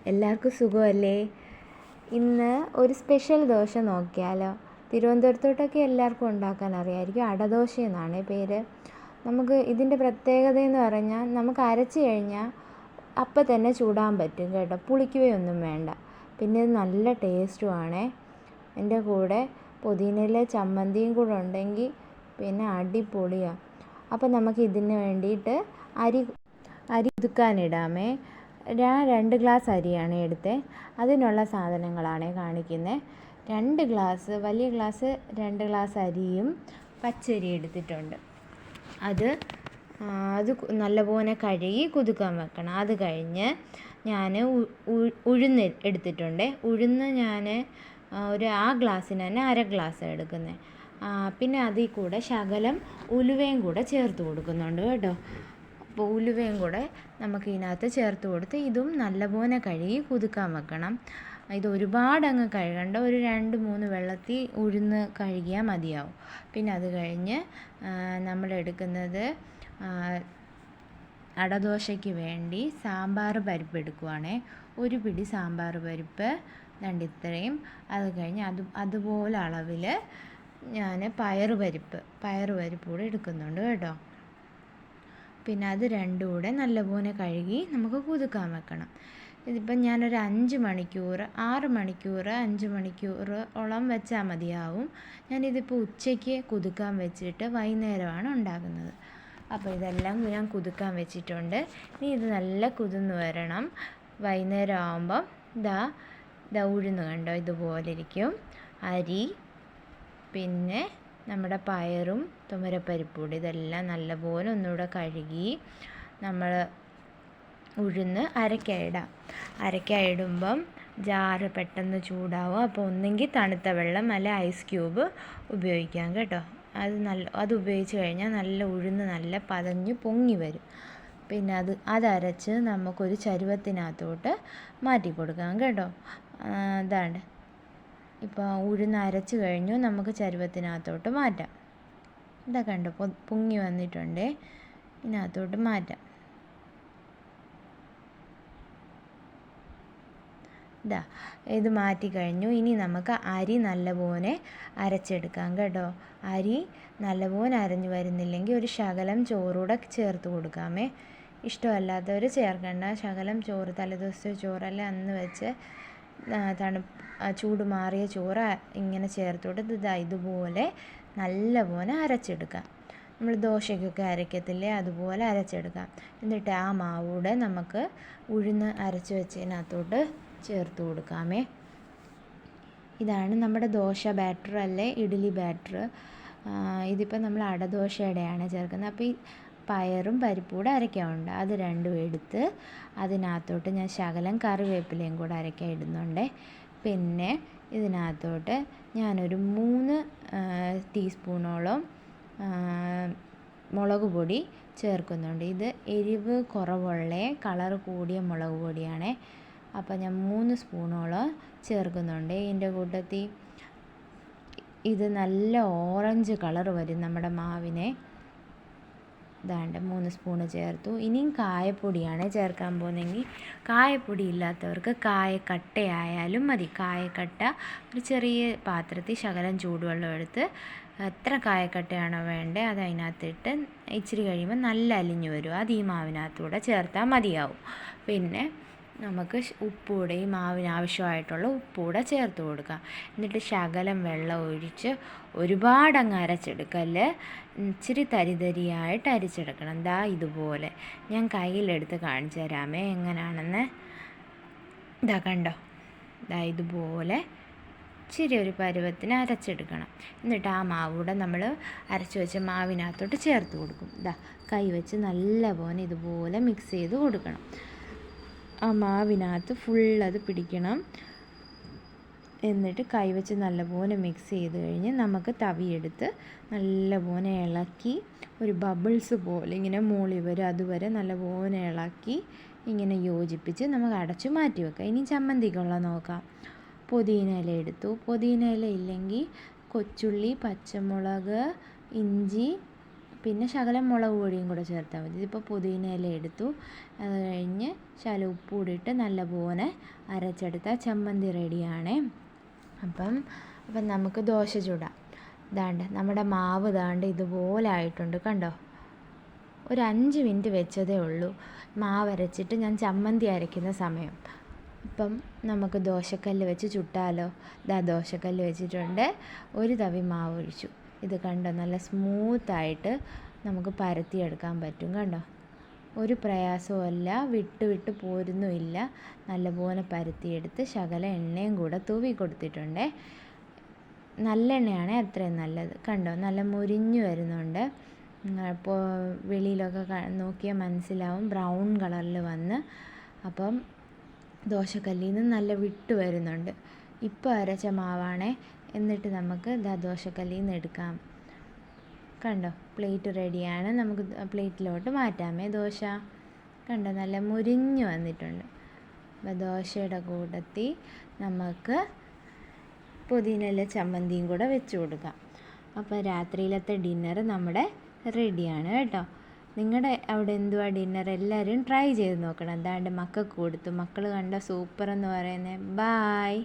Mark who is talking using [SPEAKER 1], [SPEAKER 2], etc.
[SPEAKER 1] എല്ലാവർക്കും സുഖമല്ലേ? ഇന്ന് ഒരു സ്പെഷ്യൽ ദോശ നോക്കിയാലോ? തിരുവനന്തപുരത്തോട്ടൊക്കെ എല്ലാവർക്കും ഉണ്ടാക്കാൻ അറിയാമായിരിക്കും. അടദോശ എന്നാണ് പേര്. നമുക്ക് ഇതിൻ്റെ പ്രത്യേകത എന്ന് പറഞ്ഞാൽ നമുക്ക് അരച്ച് കഴിഞ്ഞാൽ അപ്പം തന്നെ ചൂടാൻ പറ്റും കേട്ടോ. പുളിക്കുകയൊന്നും വേണ്ട. പിന്നെ ഇത് നല്ല ടേസ്റ്റുമാണേ. എൻ്റെ കൂടെ പുതിനയില ചമ്മന്തിയും കൂടെ ഉണ്ടെങ്കിൽ പിന്നെ അടിപൊളിയാണ്. അപ്പം നമുക്ക് ഇതിന് വേണ്ടിയിട്ട് അരി കുതിർക്കാനിടാമേ. ഞാൻ 2 ഗ്ലാസ് അരിയാണ് എടുത്തത്. അതിനുള്ള സാധനങ്ങളാണ് കാണിക്കുന്നത്. 2 ഗ്ലാസ് വലിയ ഗ്ലാസ് 2 ഗ്ലാസ് അരിയും പച്ചരി എടുത്തിട്ടുണ്ട്. അത് നല്ലപോലെ കഴുകി കുതിർക്കാൻ വെക്കണം. അത് കഴിഞ്ഞ് ഞാൻ ഉഴുന്ന് എടുത്തിട്ടുണ്ട്. ഉഴുന്ന് ഞാൻ ആ ഗ്ലാസ്സിന് തന്നെ 1/2 ഗ്ലാസ് എടുക്കുന്നത്. പിന്നെ അതിൽ കൂടെ ശകലം ഉലുവയും കൂടെ ചേർത്ത് കൊടുക്കുന്നുണ്ട് കേട്ടോ. അപ്പോൾ ഉലുവയും കൂടെ നമുക്ക് ഇതിനകത്ത് ചേർത്ത് കൊടുത്ത് ഇതും നല്ലപോലെ കഴുകി കുതിർക്കാൻ വെക്കണം. ഇത് ഒരുപാടങ്ങ് കഴുകണ്ട. ഒരു 2-3 വെള്ളത്തിൽ ഉഴുന്ന് കഴുകിയാൽ മതിയാവും. പിന്നെ അത് കഴിഞ്ഞ് നമ്മൾ എടുക്കുന്നത് അടദോശയ്ക്ക് വേണ്ടി സാമ്പാർ പരിപ്പ് എടുക്കുവാണേ. ഒരു പിടി സാമ്പാർ പരിപ്പ് ഇത്രയും. അത് കഴിഞ്ഞ് അതുപോലെ അളവിൽ ഞാൻ പയറുപരിപ്പ് കൂടെ എടുക്കുന്നുണ്ട് കേട്ടോ. പിന്നെ അത് രണ്ടും കൂടെ നല്ലപോലെ കഴുകി നമുക്ക് കുതിർക്കാൻ വെക്കണം. ഇതിപ്പം ഞാനൊരു 5 മണിക്കൂർ 6 മണിക്കൂർ 5 മണിക്കൂറോളം വെച്ചാൽ മതിയാവും. ഞാനിതിപ്പോൾ ഉച്ചയ്ക്ക് കുതിർക്കാൻ വെച്ചിട്ട് വൈകുന്നേരമാണ് ഉണ്ടാക്കുന്നത്. അപ്പോൾ ഇതെല്ലാം ഞാൻ കുതിർക്കാൻ വെച്ചിട്ടുണ്ട്. ഇനി ഇത് നല്ല കുതിർന്ന് വരണം. വൈകുന്നേരം ആകുമ്പം ഇതാ ഉഴുന്ന് കണ്ടോ, ഇതുപോലെ ഇരിക്കും. അരി പിന്നെ നമ്മുടെ പയറും തുമരപ്പരിപ്പും കൂടി ഇതെല്ലാം നല്ലപോലെ ഒന്നുകൂടെ കഴുകി നമ്മൾ ഉഴുന്ന് അരയ്ക്കായിടുമ്പം ജാറ് പെട്ടെന്ന് ചൂടാവും. അപ്പോൾ ഒന്നെങ്കിൽ തണുത്ത വെള്ളം അല്ലെ ഐസ് ക്യൂബ് ഉപയോഗിക്കാം കേട്ടോ. അത് ഉപയോഗിച്ച് കഴിഞ്ഞാൽ നല്ല ഉഴുന്ന് നല്ല പതഞ്ഞ് പൊങ്ങി വരും. പിന്നെ അതരച്ച് നമുക്കൊരു ചരുവത്തിനകത്തോട്ട് മാറ്റി കൊടുക്കാം കേട്ടോ. ഇതാണ് ഇപ്പോൾ ഉഴുന്ന് അരച്ച് കഴിഞ്ഞു. നമുക്ക് ചരുവത്തിനകത്തോട്ട് മാറ്റാം. ഇതാ കണ്ടോ, പൊങ്ങി വന്നിട്ടുണ്ട്. ഇതിനകത്തോട്ട് മാറ്റാം. ഇത് മാറ്റി കഴിഞ്ഞു. ഇനി നമുക്ക് അരി നല്ലപോലെ അരച്ചെടുക്കാം കേട്ടോ. അരി നല്ലപോലെ അരഞ്ഞു വരുന്നില്ലെങ്കിൽ ഒരു ശകലം ചോറൂടെ ചേർത്ത് കൊടുക്കാമേ. ഇഷ്ടമല്ലാത്തവർ ചേർക്കേണ്ട. ശകലം ചോറ്, തലേദിവസത്തെ ചോറല്ലേ അന്ന് വെച്ച് ചൂട് മാറിയ ചോറ് ഇങ്ങനെ ചേർത്ത് കൊടുത്ത് ഇതുപോലെ നല്ലപോലെ അരച്ചെടുക്കാം. നമ്മൾ ദോശയ്ക്കൊക്കെ അരയ്ക്കത്തില്ലേ, അതുപോലെ അരച്ചെടുക്കാം. എന്നിട്ട് ആ മാവൂടെ നമുക്ക് ഉഴുന്ന് അരച്ച് വെച്ചതിനകത്തോട്ട് ചേർത്ത് കൊടുക്കാമേ. ഇതാണ് നമ്മുടെ ദോശ ബാറ്റർ അല്ലേ, ഇഡ്ഡലി ബാറ്റർ. ഇതിപ്പോൾ നമ്മൾ അടദോശയുടെയാണ് ചേർക്കുന്നത്. അപ്പോൾ ഈ പയറും പരിപ്പും കൂടെ അരയ്ക്കാനുണ്ട്. അത് രണ്ടും എടുത്ത് അതിനകത്തോട്ട് ഞാൻ ശകലം കറിവേപ്പിലയും കൂടെ അരയ്ക്കാൻ ഇടുന്നുണ്ട്. പിന്നെ ഇതിനകത്തോട്ട് ഞാനൊരു 3 ടീസ്പൂണോളം മുളക് പൊടി ചേർക്കുന്നുണ്ട്. ഇത് എരിവ് കുറവുള്ള കളറ് കൂടിയ മുളക് പൊടിയാണ്. അപ്പോൾ ഞാൻ 3 സ്പൂണോളം ചേർക്കുന്നുണ്ട്. ഇതിൻ്റെ കൂട്ടത്തിൽ ഇത് നല്ല ഓറഞ്ച് കളർ വരും നമ്മുടെ മാവിനെ. 3 സ്പൂണ് ചേർത്തു. ഇനിയും കായപ്പൊടിയാണ് ചേർക്കാൻ പോകുന്നതെങ്കിൽ കായപ്പൊടി ഇല്ലാത്തവർക്ക് കായക്കട്ടയായാലും മതി. കായക്കട്ട ഒരു ചെറിയ പാത്രത്തിൽ ശകലം ചൂടുവെള്ളം എടുത്ത് എത്ര കായക്കട്ടയാണോ വേണ്ടത് അത് അതിനകത്തിട്ട് ഇച്ചിരി കഴിയുമ്പോൾ നല്ല അലിഞ്ഞു വരും. അത് ഈ മാവിനകത്തൂടെ ചേർത്താൽ മതിയാവും. പിന്നെ നമുക്ക് ഉപ്പൂടെ ഈ മാവിന് ആവശ്യമായിട്ടുള്ള ഉപ്പൂടെ ചേർത്ത് കൊടുക്കാം. എന്നിട്ട് ശകലം വെള്ളം ഒഴിച്ച് ഒരുപാടങ്ങ് അരച്ചെടുക്കല്. ഇച്ചിരി തരിതരിയായിട്ട് അരിച്ചെടുക്കണം. ഇതുപോലെ ഞാൻ കയ്യിലെടുത്ത് കാണിച്ചു തരാമേ എങ്ങനെയാണെന്ന്. കണ്ടോ, ഇതുപോലെ ഇച്ചിരി ഒരു പരുവത്തിന് അരച്ചെടുക്കണം. എന്നിട്ട് ആ മാവൂടെ നമ്മൾ അരച്ച് വെച്ച മാവിനകത്തോട്ട് ചേർത്ത് കൊടുക്കും. കൈ വെച്ച് നല്ലപോലെ ഇതുപോലെ മിക്സ് ചെയ്ത് കൊടുക്കണം. ആ മാവിനകത്ത് ഫുള്ളത് പിടിക്കണം. എന്നിട്ട് കൈവച്ച് നല്ലപോലെ മിക്സ് ചെയ്ത് കഴിഞ്ഞ് നമുക്ക് തവിയെടുത്ത് നല്ലപോലെ ഇളക്കി ഒരു ബബിൾസ് പോലെ ഇങ്ങനെ മൂളി വരും. അതുവരെ നല്ലപോലെ ഇളക്കി ഇങ്ങനെ യോജിപ്പിച്ച് നമുക്ക് അടച്ചു മാറ്റി വെക്കാം. ഇനി ചമ്മന്തിക്കുള്ള നോക്കാം. പുതിന ഇല എടുത്തു. പുതിന ഇല ഇല്ലെങ്കിൽ കൊച്ചുള്ളി, പച്ചമുളക്, ഇഞ്ചി, പിന്നെ ശകലം മുളക് പൊടിയും കൂടെ ചേർത്താൽ മതി. ഇതിപ്പോൾ പുതിന ഇല എടുത്തു, അത് കഴിഞ്ഞ് ശകലം ഉപ്പ് കൂടിയിട്ട് നല്ലപോലെ അരച്ചെടുത്ത ചമ്മന്തി റെഡിയാണേ. അപ്പം നമുക്ക് ദോശ ചുടാം. ദാണ്ട് നമ്മുടെ മാവ് ഇതുപോലെ ആയിട്ടുണ്ട്, കണ്ടോ. ഒരു 5 മിനിറ്റ് വെച്ചതേ ഉള്ളൂ മാവ് അരച്ചിട്ട് ഞാൻ ചമ്മന്തി അരയ്ക്കുന്ന സമയം. അപ്പം നമുക്ക് ദോശക്കല്ല് വെച്ച് ചുട്ടാലോ. ദോശക്കല്ല് വെച്ചിട്ടുണ്ട്, ഒരു തവി മാവ് ഒഴിച്ചു. ഇത് കണ്ടോ, നല്ല സ്മൂത്തായിട്ട് നമുക്ക് പരത്തിയെടുക്കാൻ പറ്റും, കണ്ടോ. ഒരു പ്രയാസവുമല്ല, വിട്ട് പോരുന്നുമില്ല. നല്ലപോലെ പരത്തിയെടുത്ത് ശകല എണ്ണയും കൂടെ തൂവി കൊടുത്തിട്ടുണ്ട്. നല്ലെണ്ണയാണ് അത്രയും നല്ലത്, കണ്ടോ. നല്ല മുരിഞ്ഞു വരുന്നുണ്ട്. ഇപ്പോൾ വെളിയിലൊക്കെ നോക്കിയാൽ മനസ്സിലാവും, ബ്രൗൺ കളറിൽ വന്ന്. അപ്പം ദോശക്കല്ലിൽ നിന്ന് നല്ല വിട്ട് വരുന്നുണ്ട്. ഇപ്പോൾ അരച്ച മാവാണേ. എന്നിട്ട് നമുക്ക് ദോശക്കല്ലിൽ നിന്ന് എടുക്കാം. കണ്ടോ, പ്ലേറ്റ് റെഡിയാണ്. നമുക്ക് പ്ലേറ്റിലോട്ട് മാറ്റാമേ ദോശ. കണ്ടോ, നല്ല മുരിഞ്ഞു വന്നിട്ടുണ്ട്. അപ്പോൾ ദോശയുടെ കൂട്ടത്തിൽ നമുക്ക് പുതിനയില ചമ്മന്തിയും കൂടെ വെച്ച് കൊടുക്കാം. അപ്പോൾ രാത്രിയിലത്തെ ഡിന്നർ നമ്മുടെ റെഡിയാണ് കേട്ടോ. നിങ്ങളുടെ അവിടെ എന്തുവാ ഡിന്നർ? എല്ലാവരും ട്രൈ ചെയ്ത് നോക്കണം. മക്കൾക്ക് കൊടുത്തു. മക്കൾ കണ്ട സൂപ്പർ എന്ന് പറയുന്നത്. ബായ്.